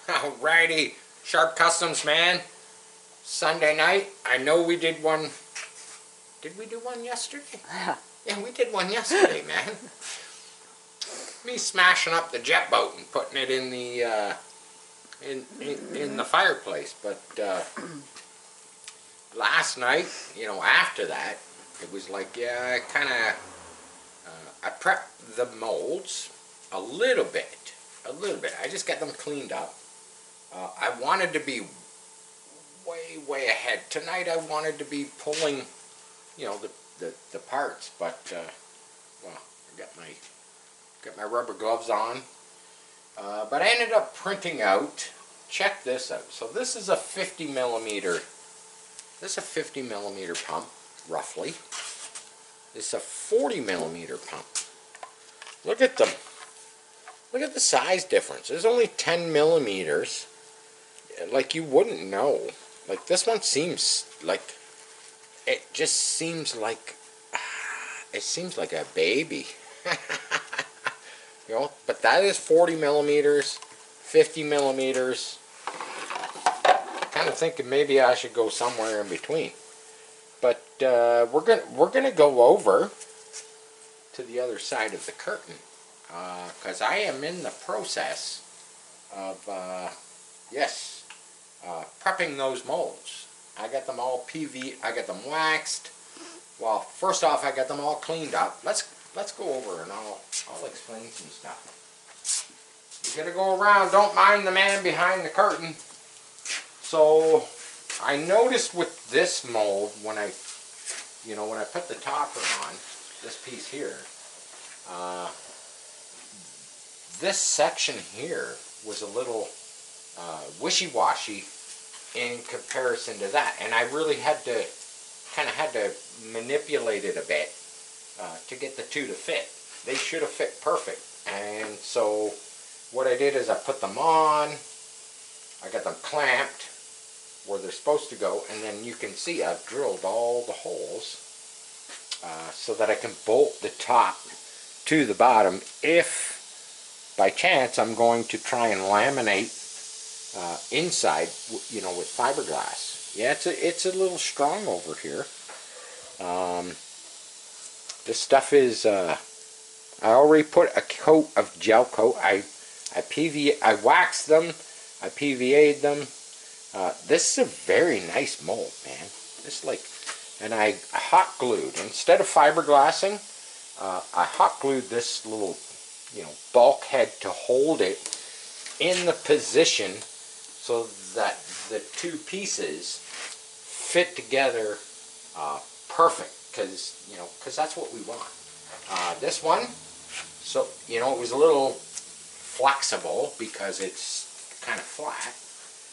Alrighty, Sharp Customs, man. Sunday night. I know we did one. Did we do one yesterday? Yeah, we did one yesterday, man. Me smashing up the jet boat and putting it in the in the fireplace. But last night, after that, it was like, yeah, I prepped the molds a little bit. I just got them cleaned up. I wanted to be way ahead. Tonight I wanted to be pulling, the parts, but well, I got my rubber gloves on. But I ended up printing out. Check this out. So this is a 50 millimeter. This is a 50 millimeter pump, roughly. This is a 40 millimeter pump. Look at them. Look at the size difference. There's only 10 millimeters. Like, you wouldn't know. Like, this one seems like, it just seems like, it seems like a baby. But that is 40 millimeters, 50 millimeters. Kind of thinking maybe I should go somewhere in between. But we're gonna go over to the other side of the curtain, because I am in the process of prepping those molds. I got them all I got them waxed. Well, first off, I got them all cleaned up. Let's go over and I'll explain some stuff. You gotta go around. Don't mind the man behind the curtain. So I noticed with this mold, when I put the topper on, this piece here, this section here was a little wishy-washy in comparison to that, and I really had to manipulate it a bit to get the two to fit. They should have fit perfect, and so what I did is I put them on, I got them clamped where they're supposed to go, and then you can see I've drilled all the holes so that I can bolt the top to the bottom if by chance I'm going to try and laminate inside, with fiberglass. Yeah, it's a little strong over here. This stuff is, I already put a coat of gel coat. I waxed them, I PVA'd them. This is a very nice mold, man. And I hot glued, instead of fiberglassing, I hot glued this little, bulkhead to hold it in the position so that the two pieces fit together perfect, because that's what we want. This one, so, it was a little flexible because it's kind of flat.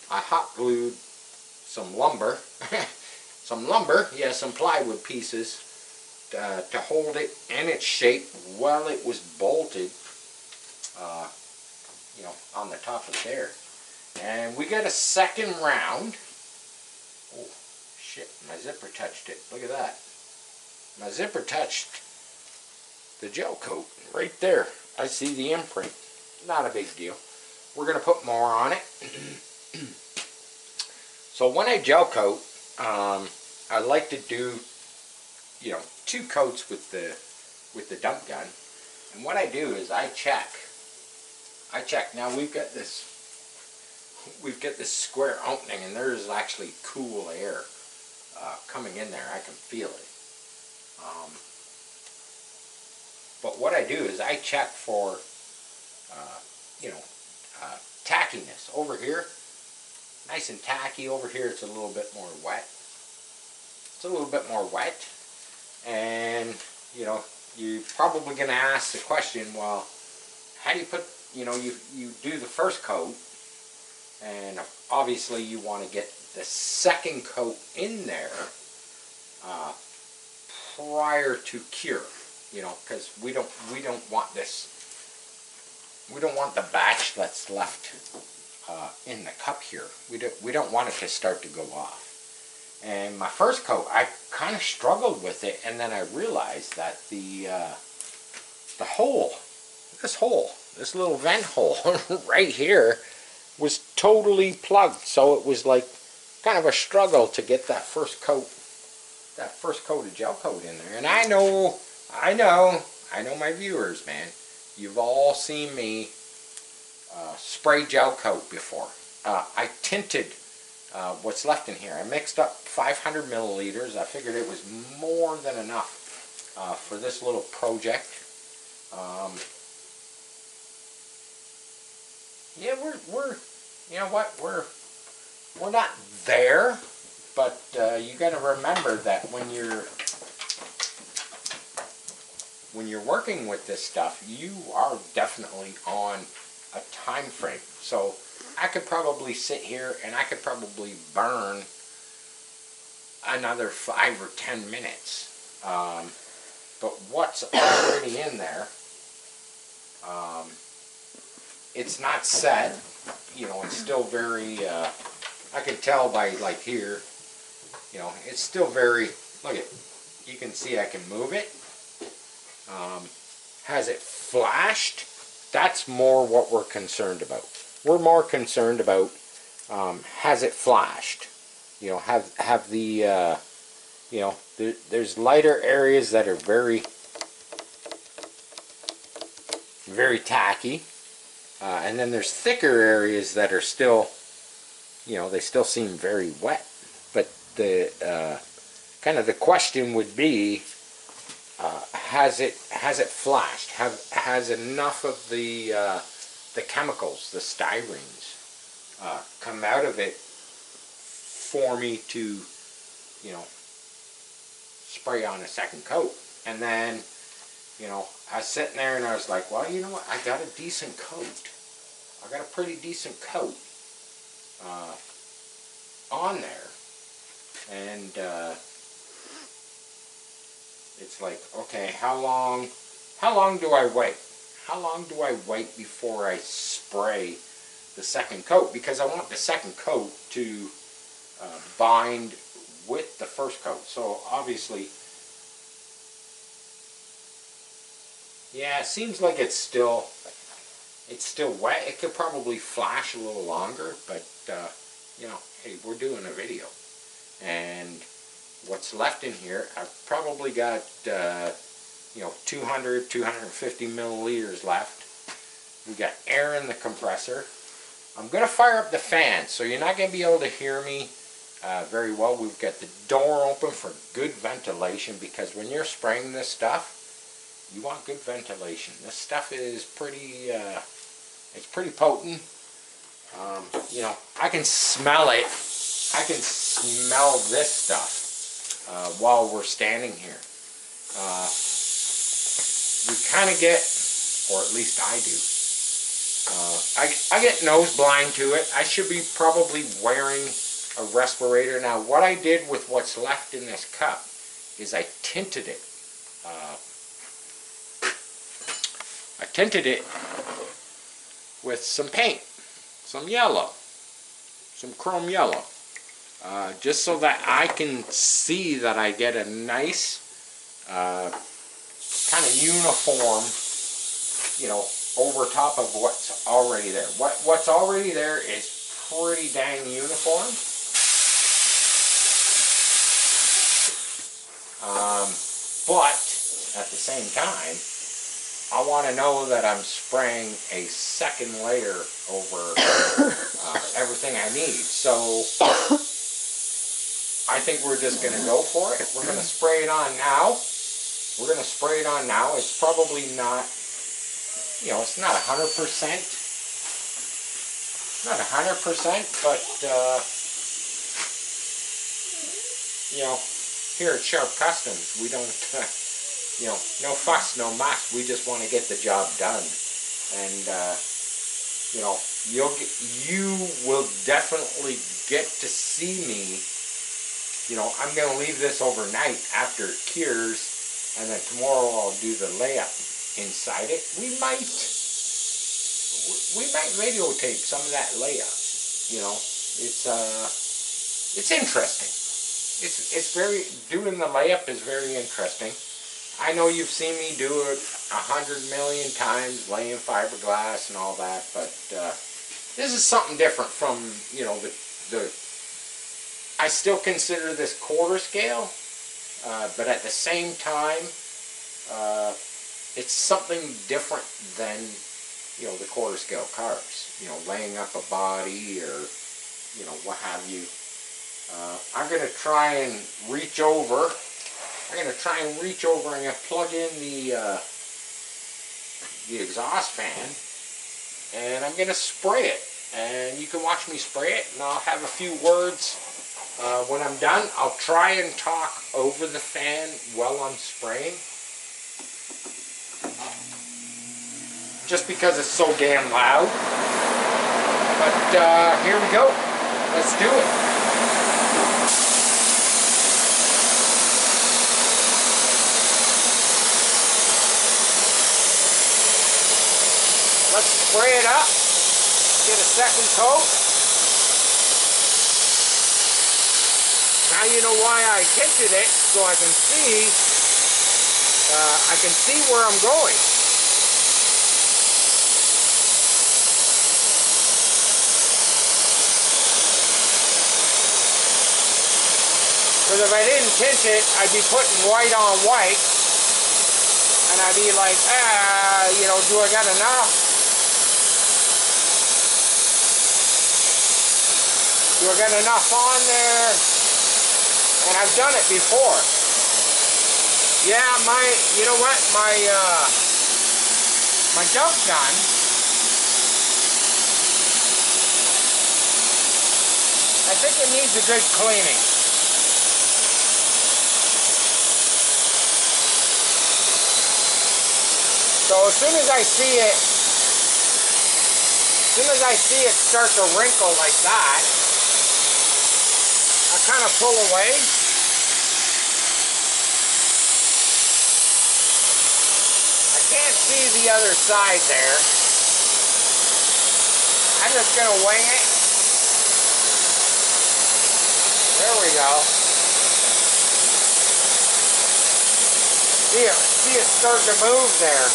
I hot glued some lumber, some plywood pieces to hold it in its shape while it was bolted, on the top of there. And we got a second round. Oh, shit, my zipper touched it. Look at that. My zipper touched the gel coat right there. I see the imprint. Not a big deal. We're going to put more on it. So when I gel coat, I like to do, 2 coats with the dump gun. And what I do is I check. Now we've got this square opening, and there's actually cool air coming in there. I can feel it. But what I do is I check for, tackiness. Over here, nice and tacky. Over here, it's a little bit more wet. And, you're probably going to ask the question, well, how do you put, you do the first coat, and obviously you want to get the second coat in there prior to cure, because we don't want this. We don't want the batch that's left in the cup here. We don't want it to start to go off. And my first coat, I kind of struggled with it, and then I realized that the hole, this little vent hole right here, was totally plugged, so it was like kind of a struggle to get that first coat of gel coat in there. And I know my viewers, man, you've all seen me spray gel coat before. I tinted what's left in here. I mixed up 500 milliliters. I figured it was more than enough for this little project. Yeah, we're you know what, we're not there, but you got to remember that when you're working with this stuff, you are definitely on a time frame. So I could probably sit here and I could probably burn another 5 or 10 minutes. But what's already in there, it's not set. You know, it's still very, I can tell by like here, you know, it's still very, look at, you can see I can move it. Has it flashed? That's more what we're concerned about. We're more concerned about, has it flashed? You know, have the, you know, there's lighter areas that are very, very tacky. And then there's thicker areas that are still, you know, they still seem very wet. But the kind of the question would be, has it flashed? Has enough of the chemicals, the styrene, come out of it for me to, you know, spray on a second coat? And then, you know, I was sitting there and I was like, well, you know what, I got a decent coat. I got a pretty decent coat on there. And it's like, okay, how long do I wait? How long do I wait before I spray the second coat? Because I want the second coat to bind with the first coat. So obviously, yeah, it seems like it's still wet. It could probably flash a little longer, but you know, hey, we're doing a video, and what's left in here, I've probably got you know, 200, 250 milliliters left. We got air in the compressor. I'm gonna fire up the fan, so you're not gonna be able to hear me very well. We've got the door open for good ventilation, because when you're spraying this stuff, you want good ventilation. This stuff is pretty, it's pretty potent. You know, I can smell it. I can smell this stuff while we're standing here. We kind of get, or at least I do, I get nose blind to it. I should be probably wearing a respirator. Now, what I did with what's left in this cup is I tinted it. I tinted it with some paint, some yellow, some chrome yellow, just so that I can see that I get a nice kind of uniform, you know, over top of what's already there. What's already there is pretty dang uniform. But at the same time, I want to know that I'm spraying a second layer over everything I need. So I think we're just going to go for it. We're going to spray it on now. We're going to spray it on now. It's probably not, you know, it's not 100%. Not 100%, but, you know, here at Sharp Customs, we don't, you know, no fuss, no muss. We just want to get the job done. And, you know, you will definitely get to see me. You know, I'm going to leave this overnight after it cures, and then tomorrow I'll do the layup inside it. We might videotape some of that layup. You know, it's interesting. It's very, doing the layup is very interesting. I know you've seen me do it 100 million times, laying fiberglass and all that, but this is something different from, you know, I still consider this quarter scale, but at the same time, it's something different than, you know, the quarter scale cars. You know, laying up a body or, you know, what have you. I'm going to try and reach over. I'm going to try and reach over. I'm going to plug in the exhaust fan, and I'm going to spray it. And you can watch me spray it, and I'll have a few words when I'm done. I'll try and talk over the fan while I'm spraying, just because it's so damn loud. But here we go. Let's do it. Let's spray it up, get a second coat. Now you know why I tinted it, so I can see where I'm going. Because if I didn't tint it, I'd be putting white on white, and I'd be like, you know, do I got enough? Do I got enough on there? And I've done it before. Yeah, you know what, my dump gun, I think it needs a good cleaning. So as soon as I see it start to wrinkle like that, I kind of pull away. I can't see the other side there. I'm just going to wing it. There we go. See it start to move there.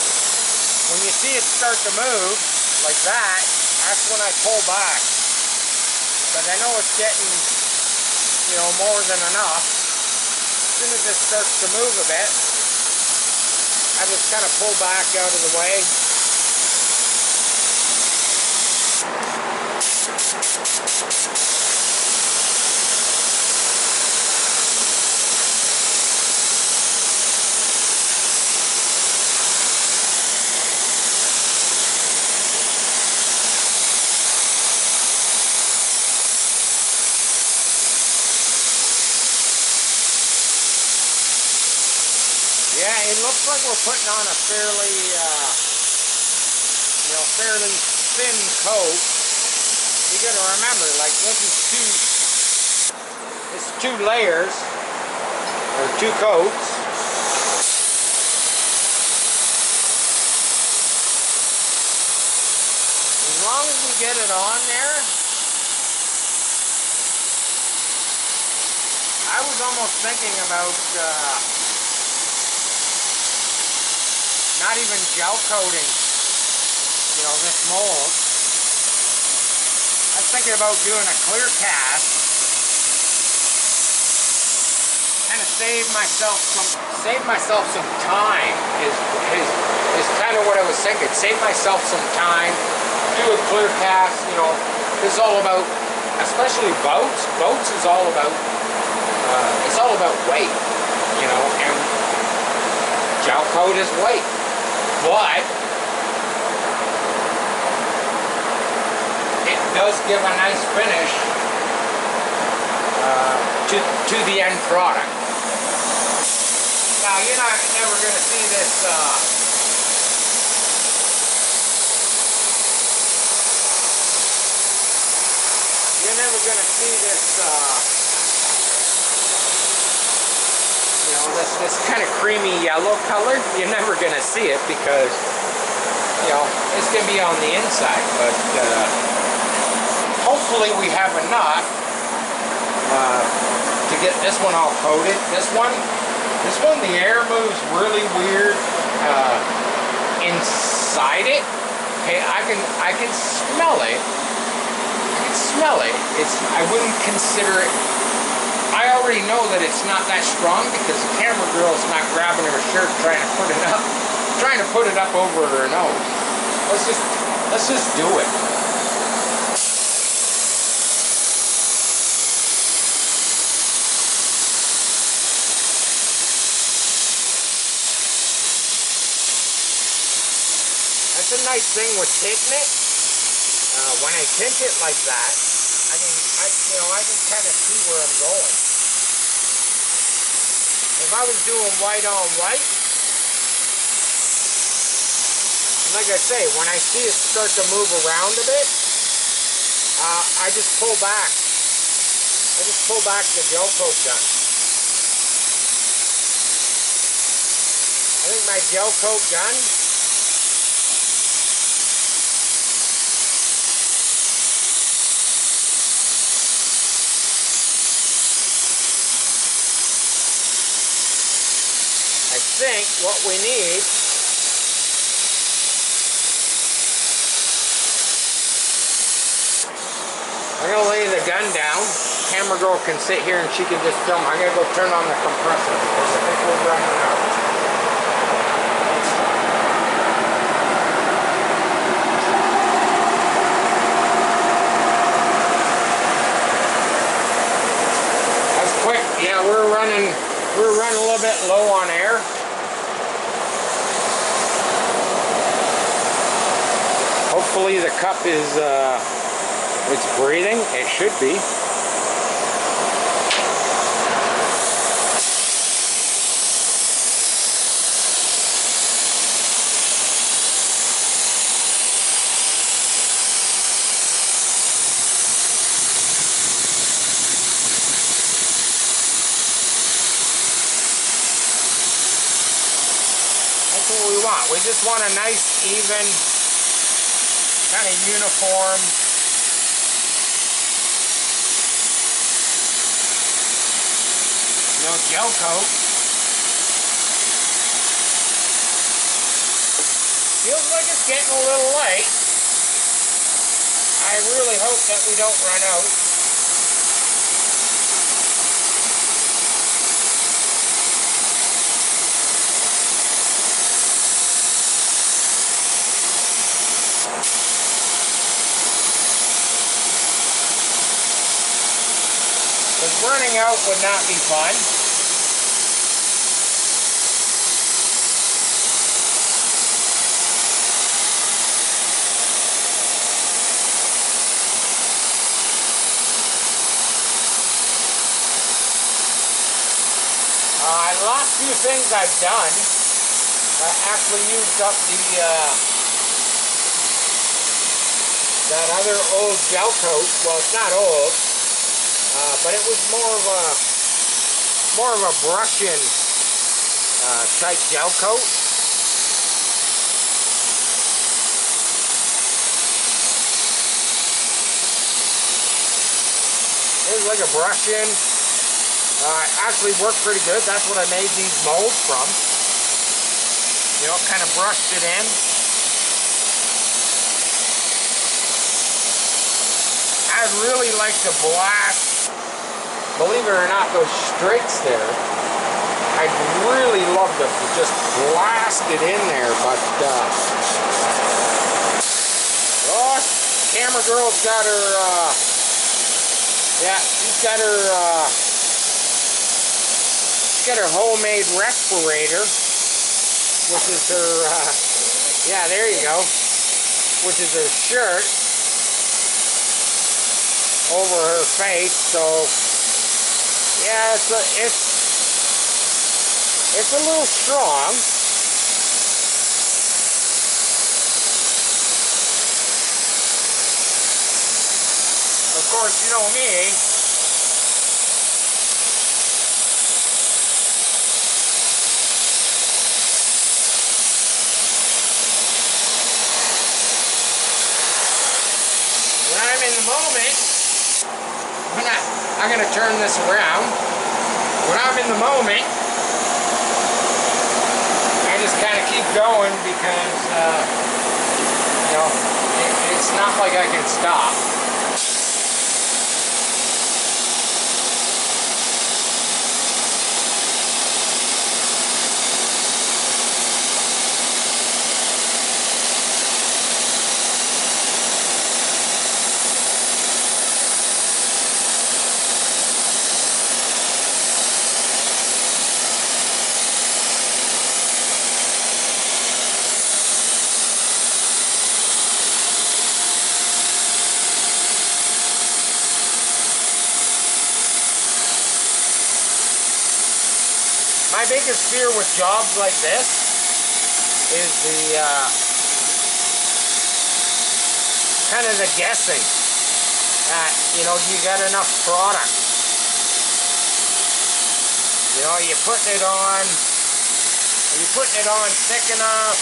When you see it start to move like that, that's when I pull back. But I know it's getting, you know, more than enough. As soon as it starts to move a bit, I just kind of pull back out of the way. Yeah, it looks like we're putting on a fairly, you know, fairly thin coat. You got to remember, like, this is two layers, or two coats. As long as we get it on there, I was almost thinking about, not even gel coating, you know, this mold. I was thinking about doing a clear cast, kind of save myself some time is kind of what I was thinking. Save myself some time, do a clear cast. You know, this is all about, especially boats. Boats is all about, it's all about weight, you know, and gel coat is weight. But it does give a nice finish to the end product. Now you're never going to see this. You're never going to see this. You know, this kind of creamy yellow color, you're never going to see it because, you know, it's going to be on the inside. But hopefully we have enough to get this one all coated. This one, the air moves really weird inside it. Okay, I can smell it, tell I wouldn't consider it. I already know that it's not that strong because the camera girl is not grabbing her shirt trying to put it up over her nose. Let's just do it. That's a nice thing with tinting it. When I tint it like that, I can kind of see where I'm going. If I was doing white on white, like I say, when I see it start to move around a bit, I just pull back. I just pull back the gel coat gun. I think my gel coat gun I think what we need I'm going to lay the gun down. Camera girl can sit here and she can just film. I'm going to go turn on the compressor because I think we're running out. That's quick. Yeah, we're running a little bit low on air. Hopefully the cup is it's breathing. It should be. That's what we want. We just want a nice, even, kind of uniform. No gel coat. Feels like it's getting a little light. I really hope that we don't run out. Because running out would not be fun. The last few things I've done, I actually used up that other old gel coat. Well, it's not old, but it was more of a brushing type gel coat. It was like a brush-in. It actually worked pretty good. That's what I made these molds from. You know, kind of brushed it in. I'd really like to blast, believe it or not, those streaks there. I'd really love to just blast it in there, but oh, camera girl's got her yeah, she's got her homemade respirator, which is her yeah, there you go, which is her shirt over her face. So yeah, it's a little strong. Of course, you know me. When I'm in the moment, I'm going to turn this around. When I'm in the moment, I just kind of keep going because, you know, it's not like I can stop. My biggest fear with jobs like this is the kind of the guessing that, you know, do you got enough product? You know, are you putting it on thick enough?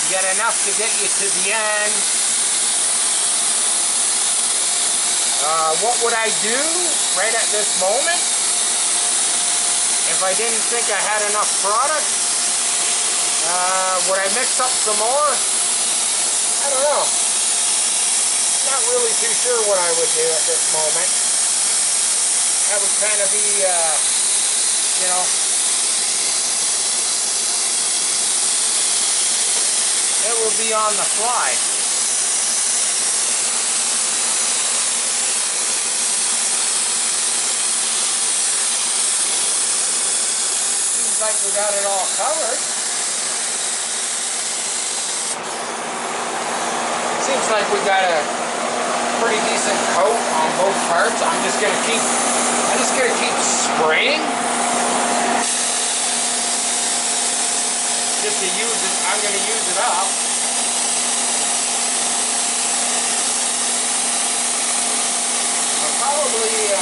You got enough to get you to the end? What would I do right at this moment if I didn't think I had enough product? Would I mix up some more? I don't know. Not really too sure what I would do at this moment. That would kind of be, you know, it will be on the fly. Seems like we got it all covered. Seems like we got a pretty decent coat on both parts. I'm just gonna keep spraying. Just to use it, I'm gonna use it up. I'll probably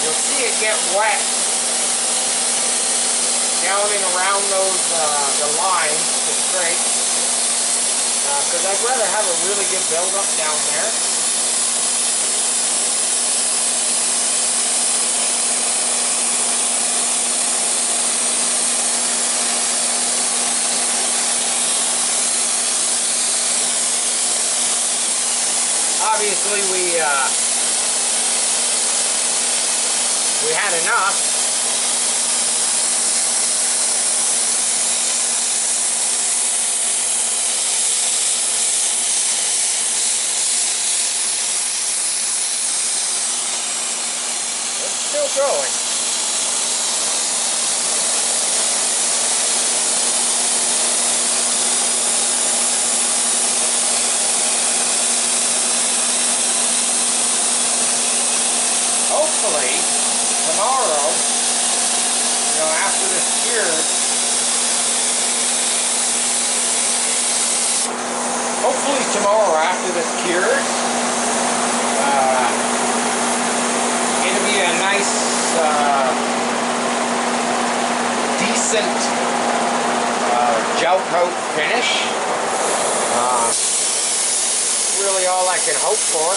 you'll see it get wet down and around those the lines, the straight, because I'd rather have a really good build-up down there. Obviously, we had enough. Still going. Hopefully, tomorrow, you know, after this cures, it'll be a nice, decent gel coat finish. Really all I can hope for.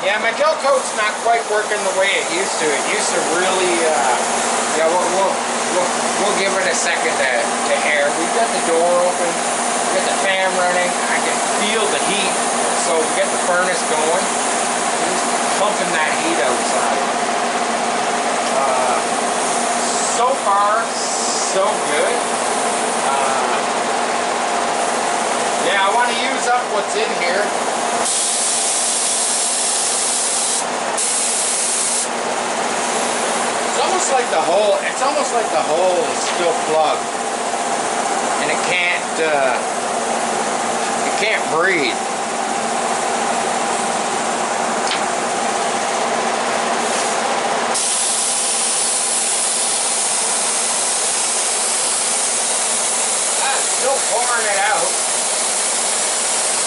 Yeah, my Gelcoat's not quite working the way it used to. It used to really, yeah, we'll give it a second to air. We've got the door open, we've got the fan running. I can feel the heat, so we get the furnace going. We're just pumping that heat outside. So far, so good. Yeah, I want to use up what's in here. It's almost like the hole is still plugged, and it can't breathe. I'm still pouring it out.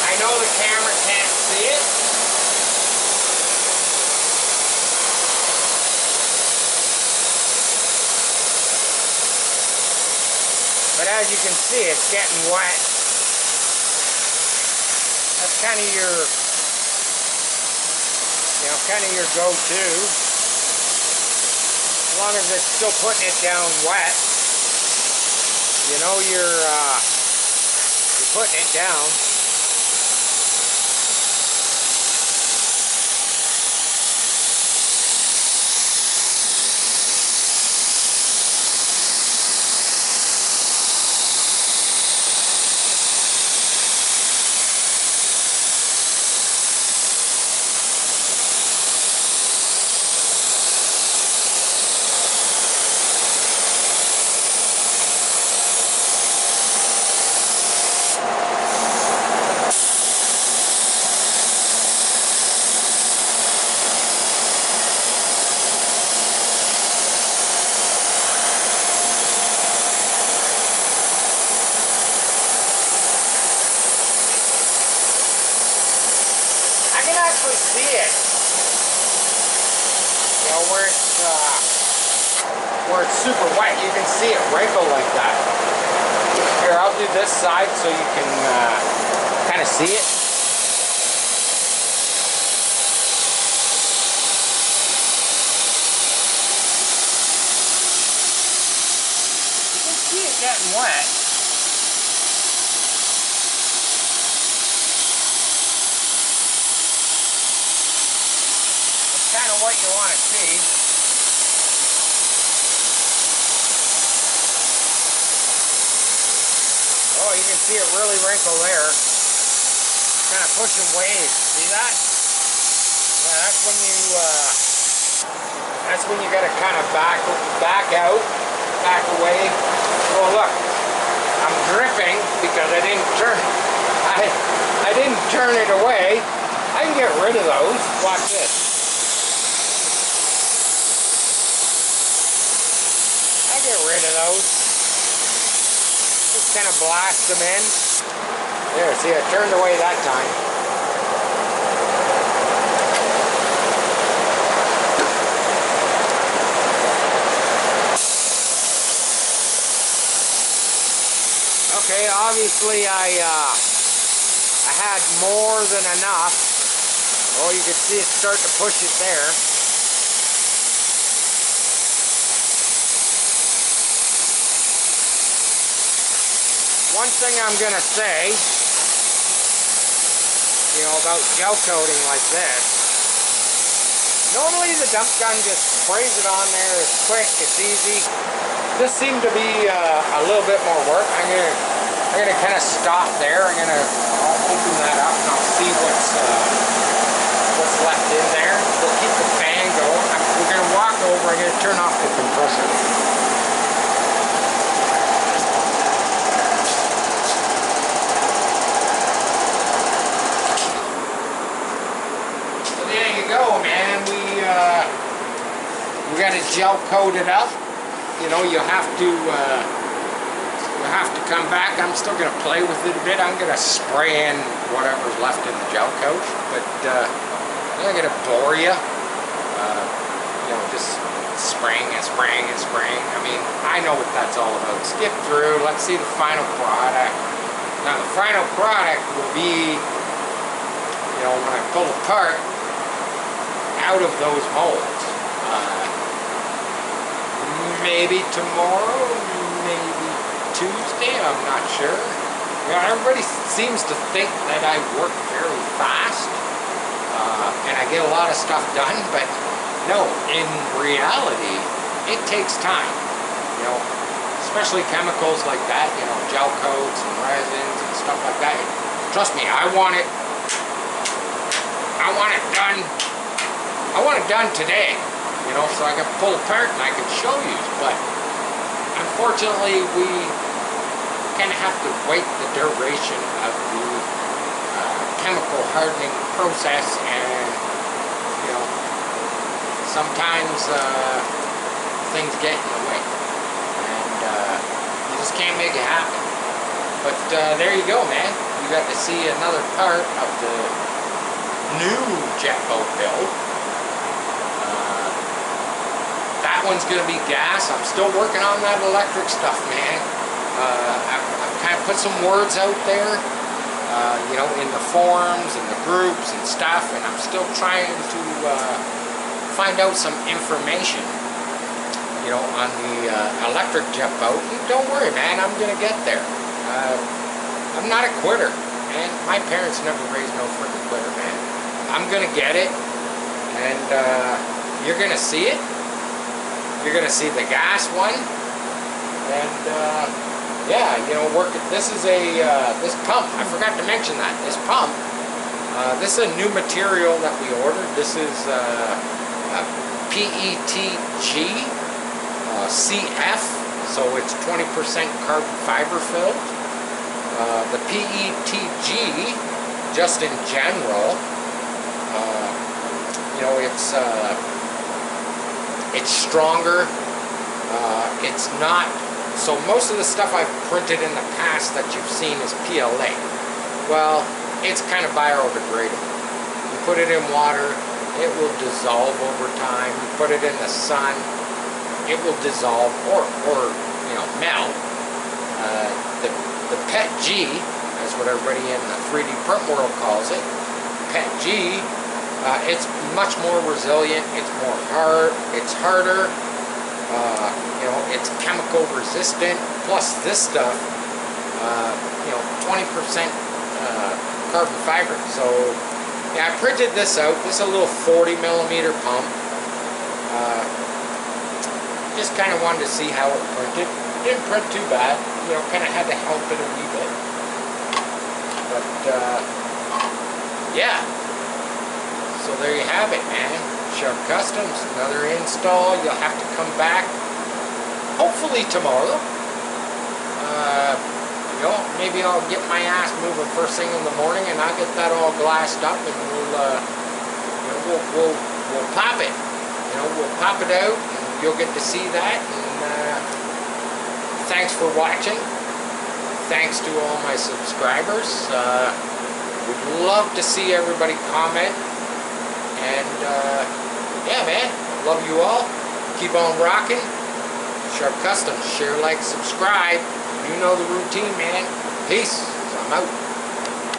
I know the camera can't see it. But as you can see, it's getting wet. That's kind of your, your go-to. As long as it's still putting it down wet, you know you're putting it down. actually see it. You know, where it's super wet, you can see it wrinkle like that. Here, I'll do this side so you can kind of see it. You can see it getting wet. It's kind of what you want to see. Oh, you can see it really wrinkle there. Kind of pushing waves. See that? Yeah, that's when you got to kind of back out, back away. Oh, look, I'm dripping because I didn't turn it away. I can get rid of those. Watch this. I get rid of those. Just kind of blast them in. There, see, I turned away that time. Okay, obviously I had more than enough. Oh, you can see it start to push it there. One thing I'm going to say, you know, about gel coating like this, normally the dump gun just sprays it on there, it's quick, it's easy. This seemed to be a little bit more work. I'm gonna kind of stop there. I'll open that up and I'll see what's left in there. We'll keep the fan going. We're gonna walk over. I'm gonna turn off the compressor. Go, man. We got it gel coated up. You know, you have to come back. I'm still gonna play with it a bit. I'm gonna spray in whatever's left in the gel coat, but I'm not gonna bore you. You know, just spraying and spraying and spraying. I mean, I know what that's all about. Skip through. Let's see the final product. Now, the final product will be, you know, when I pull apart out of those molds. Maybe tomorrow, maybe Tuesday, I'm not sure. You know, everybody seems to think that I work fairly fast and I get a lot of stuff done, but no, in reality, it takes time. You know, especially chemicals like that, you know, gel coats and resins and stuff like that. Trust me, I want it done. I want it done today, you know, so I can pull apart and I can show you. But unfortunately, we kind of have to wait the duration of the chemical hardening process, and you know, sometimes things get in the way, and you just can't make it happen. But there you go, man. You got to see another part of the new jet boat build. That one's going to be gas. I'm still working on that electric stuff, man. I've kind of put some words out there, you know, in the forums and the groups and stuff, and I'm still trying to find out some information, you know, on the electric jet boat. And don't worry, man, I'm going to get there. I'm not a quitter, man. My parents never raised no freaking quitter, man. I'm going to get it, and you're going to see it. You're going to see the gas one, and yeah, you know, this is this pump, I forgot to mention that, this pump, this is a new material that we ordered. This is a PETG CF, so it's 20% carbon fiber filled. The PETG, just in general, you know, it's stronger. It's not, so most of the stuff I've printed in the past that you've seen is PLA. Well, it's kind of biodegradable. You put it in water, it will dissolve over time. You put it in the sun, it will dissolve or you know, melt. The PET G, that's what everybody in the 3D print world calls it. PET G, it's much more resilient. It's more hard. It's harder. You know, it's chemical resistant. Plus, this stuff, you know, 20% carbon fiber. So, yeah, I printed this out. This is a little 40 millimeter pump. Just kind of wanted to see how it printed. Didn't print too bad. You know, kind of had to help it a wee bit. But, yeah. So there you have it, man. Sharp Customs, another install. You'll have to come back, hopefully tomorrow. You know, maybe I'll get my ass moving first thing in the morning, and I'll get that all glassed up, and you know, we'll pop it. You know, we'll pop it out, and you'll get to see that. And thanks for watching. Thanks to all my subscribers. Would love to see everybody comment. And yeah, man, love you all. Keep on rocking. Sharp Customs, share, like, subscribe. You know the routine, man. Peace. I'm out.